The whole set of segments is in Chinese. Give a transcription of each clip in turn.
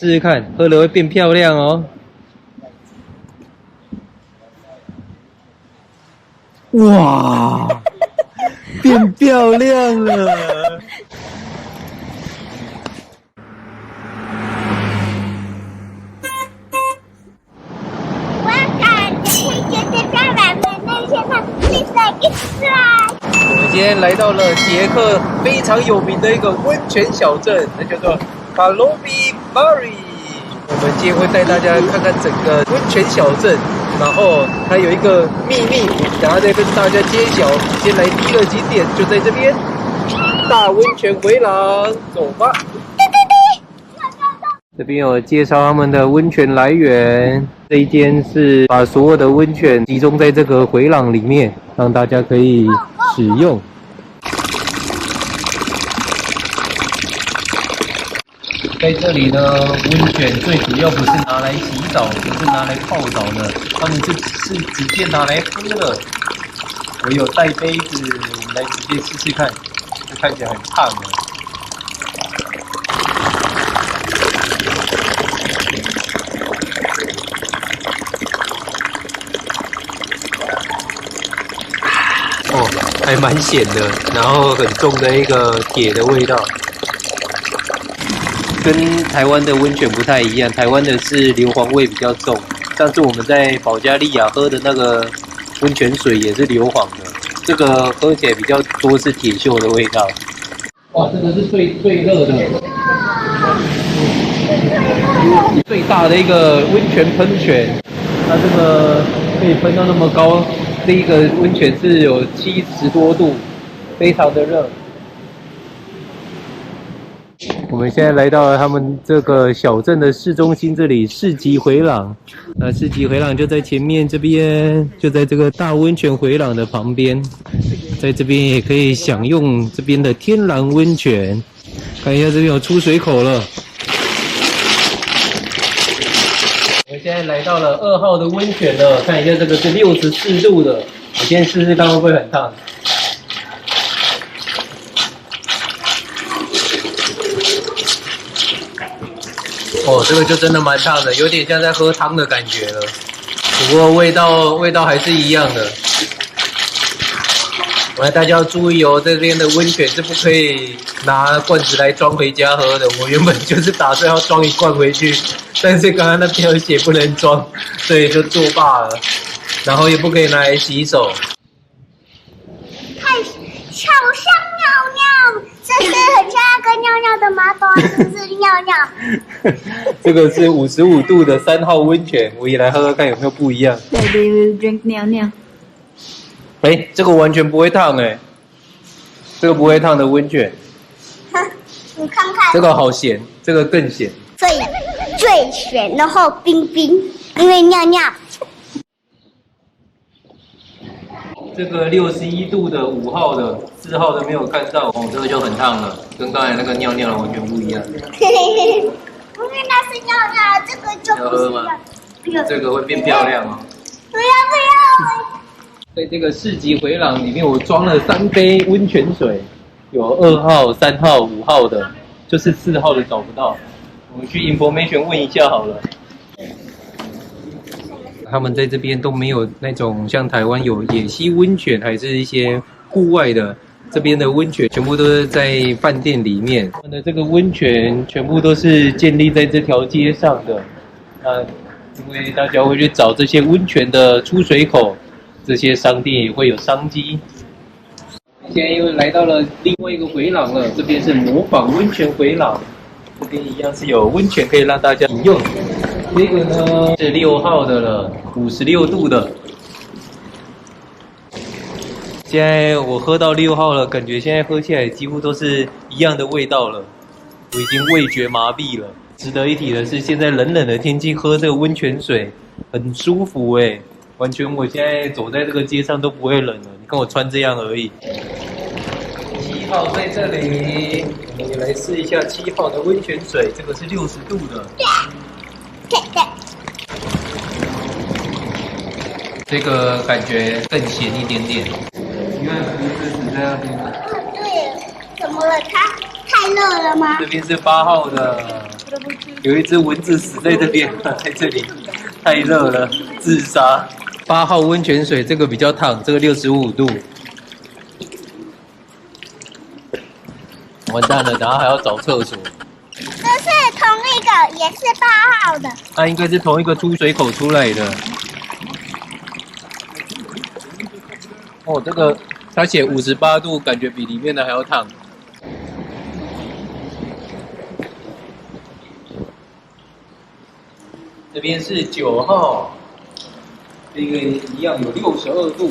试试看，喝了会变漂亮哦。哇，变漂亮了！我要看这些漂亮的那些它绿色一出来。我们今天来到了捷克非常有名的一个温泉小镇，那叫做卡罗比巴里。我们今天会带大家看看整个温泉小镇，然后它有一个秘密，等下再跟大家揭晓。先来第一个景点，就在这边大温泉回廊，走吧。这边有介绍他们的温泉来源，这一间是把所有的温泉集中在这个回廊里面，让大家可以使用。在这里呢，温泉最主要不是拿来洗澡，不是拿来泡澡的，他们是直接拿来喝的。我有带杯子，我们来直接试试看，这看起来很烫哦。还蛮咸的，然后很重的一个铁的味道，跟台湾的温泉不太一样。台湾的是硫磺味比较重，上次我们在保加利亚喝的那个温泉水也是硫磺的，这个喝起来比较多是铁锈的味道。哇，这个是最热的，最大的一个温泉喷泉，它这个可以喷到那么高。这一个温泉是有70多度，非常的热。我们现在来到了他们这个小镇的市中心，这里市集回廊。市集回廊就在前面这边，就在这个大温泉回廊的旁边，在这边也可以享用这边的天然温泉。看一下这边有出水口了。我们现在来到了2号的温泉了，看一下这个是64度的，我先试试看会不会很烫。哦，这个就真的蛮烫的，有点像在喝汤的感觉了，不过味道还是一样的。大家要注意哦，这边的温泉是不可以拿罐子来装回家喝的。我原本就是打算要装一罐回去，但是刚刚那边有写不能装，所以就作罢了。然后也不可以拿来洗手。看，手上尿尿，这是很像那个尿尿的马桶，还是尿尿？这个是55度的3号温泉，我也来喝喝看有没有不一样。They will drink 尿尿。这个完全不会烫这个不会烫的温泉。你看看，这个好咸，这个更咸。最咸，然后冰冰，因为尿尿。这个61度的5号的，4号的没有看到哦，这个就很烫了，跟刚才那个尿尿的完全不一样。因为那是尿尿，这个就不是尿。这个会变漂亮哦。不要！在这个市集回廊里面，我装了3杯温泉水，有2号、3号、5号的，就是4号的找不到。我们去 information 问一下好了。他们在这边都没有那种像台湾有野溪温泉，还是一些户外的。这边的温泉全部都是在饭店里面。他们的这个温泉全部都是建立在这条街上的。因为大家会去找这些温泉的出水口。这些商店也会有商机。现在又来到了另外一个回廊了，这边是模仿温泉回廊，这边一样是有温泉可以让大家饮用。这个呢是6号的了，56度的。现在我喝到6号了，感觉现在喝起来几乎都是一样的味道了，我已经味觉麻痹了。值得一提的是，现在冷冷的天气喝这个温泉水很舒服完全，我现在走在这个街上都不会冷了。你看我穿这样而已。7号在这里，我们也来试一下7号的温泉水，这个是60度的。这个感觉更咸一点点。你看胡子死在那边。对，怎么了？它太热了吗？这边是8号的。有一只蚊子死在这边，在这里太热了，自杀。8号温泉水这个比较烫，这个65度。完蛋了，等下还要找厕所。这是同一个，也是8号的。它应该是同一个出水口出来的。哦，这个它写58度，感觉比里面的还要烫。这边是9号，这个一样有62度。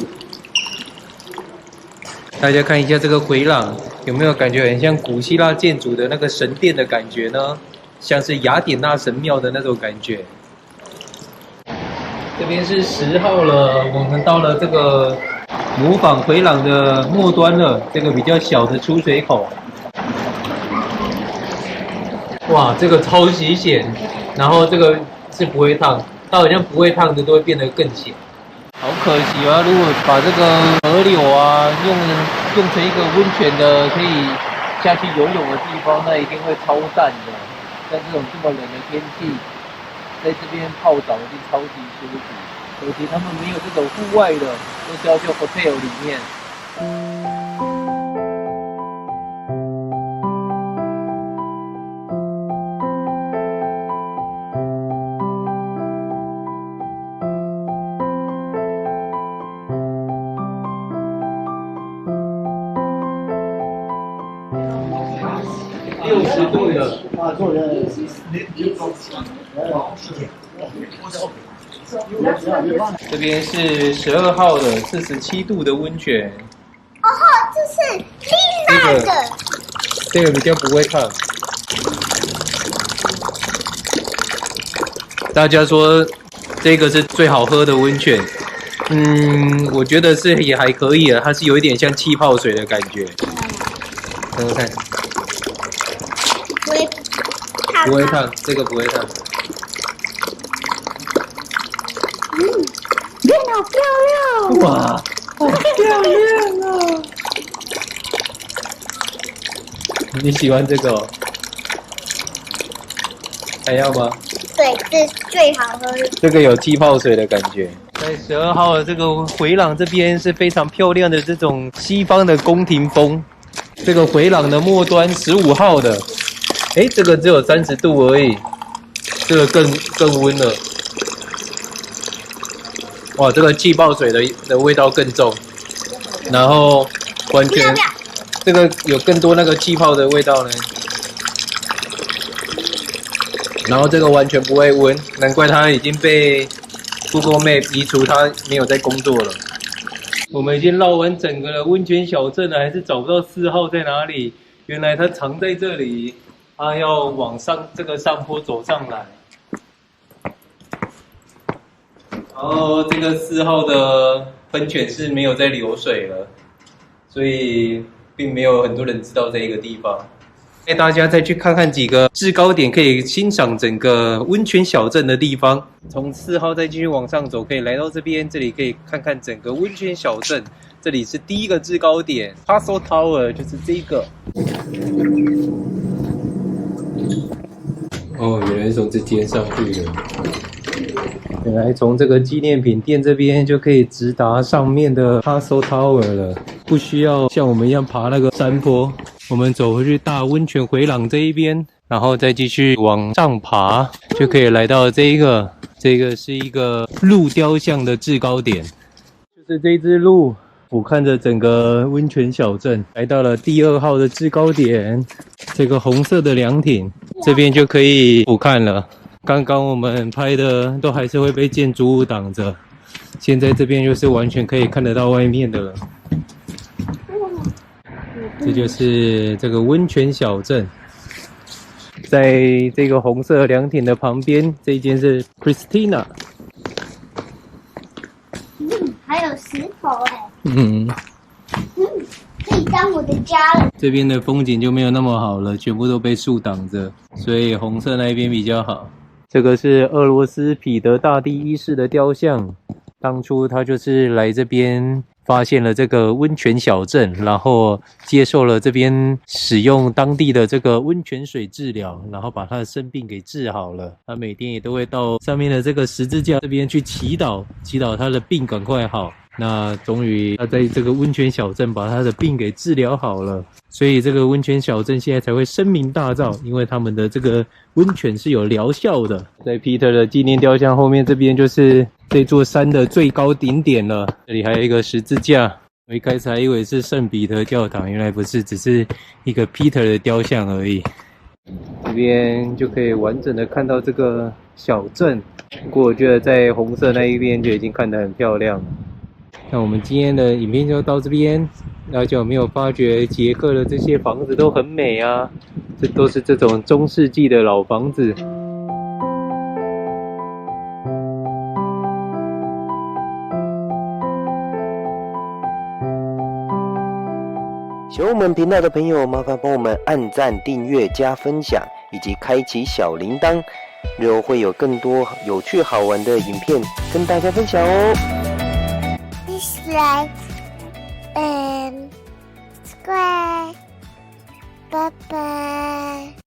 大家看一下这个回廊，有没有感觉很像古希腊建筑的那个神殿的感觉呢？像是雅典娜神庙的那种感觉。这边是10号了，我们到了这个模仿回廊的末端了，这个比较小的出水口。哇，这个超级险，然后这个是不会烫，它好像不会烫的都会变得更险。好可惜啊！如果把这个河流啊用成一个温泉的可以下去游泳的地方，那一定会超赞的。在这种这么冷的天气，在这边泡澡一定超级舒服。可惜他们没有这种户外的，都是要去 hotel 里面。60度的，这边是12号的47度的温泉。哦吼，这是丽娜的。这个比较不会烫。大家说这个是最好喝的温泉，我觉得是也还可以啊，它是有一点像气泡水的感觉。喝喝看。不会烫，不会烫，这个不会烫。变得好漂亮！哇，好漂亮啊！你喜欢这个哦？还要吗？对，这是最好喝的。这个有气泡水的感觉。在12号的这个回廊这边是非常漂亮的这种西方的宫廷风。这个回廊的末端15号的。这个只有30度而已，这个更温了。哇，这个气泡水的味道更重，然后完全这个有更多那个气泡的味道呢。然后这个完全不会温，难怪它已经被 Google Map 移除，它没有在工作了。我们已经绕完整个温泉小镇了，还是找不到4号在哪里。原来它藏在这里。它要往上这个上坡走上来，然后这个4号的喷泉是没有在流水了，所以并没有很多人知道这一个地方。带大家再去看看几个制高点，可以欣赏整个温泉小镇的地方。从4号再继续往上走，可以来到这边，这里可以看看整个温泉小镇。这里是第一个制高点 ，Castle Tower 就是这个。哦，原来是从这间上去的。原来从这个纪念品店这边就可以直达上面的 Castle Tower 了，不需要像我们一样爬那个山坡。我们走回去大温泉回廊这一边，然后再继续往上爬，就可以来到这个是一个鹿雕像的制高点，就是这只鹿俯瞰着整个温泉小镇，来到了第2号的制高点。这个红色的凉亭，这边就可以俯瞰了。刚刚我们拍的都还是会被建筑物挡着，现在这边就是完全可以看得到外面的了。这就是这个温泉小镇，在这个红色凉亭的旁边，这一间是 Christina。还有石头哎。可以当我的家了。这边的风景就没有那么好了，全部都被树挡着，所以红色那一边比较好。这个是俄罗斯彼得大帝一世的雕像，当初他就是来这边发现了这个温泉小镇，然后接受了这边使用当地的这个温泉水治疗，然后把他的生病给治好了。他每天也都会到上面的这个十字架这边去祈祷，祈祷他的病赶快好。那终于他在这个温泉小镇把他的病给治疗好了，所以这个温泉小镇现在才会声名大噪，因为他们的这个温泉是有疗效的。在 Peter 的纪念雕像后面这边就是这座山的最高顶点了，这里还有一个十字架。我一开始还以为是圣彼得教堂，原来不是，只是一个 Peter 的雕像而已。这边就可以完整的看到这个小镇，不过我觉得在红色那一边就已经看得很漂亮了。那我们今天的影片就到这边，大家有没有发觉捷克的这些房子都很美啊？这都是这种中世纪的老房子。喜欢我们频道的朋友，麻烦帮我们按赞、订阅、加分享，以及开启小铃铛，日后会有更多有趣好玩的影片跟大家分享哦。Please like and subscribe. Bye bye.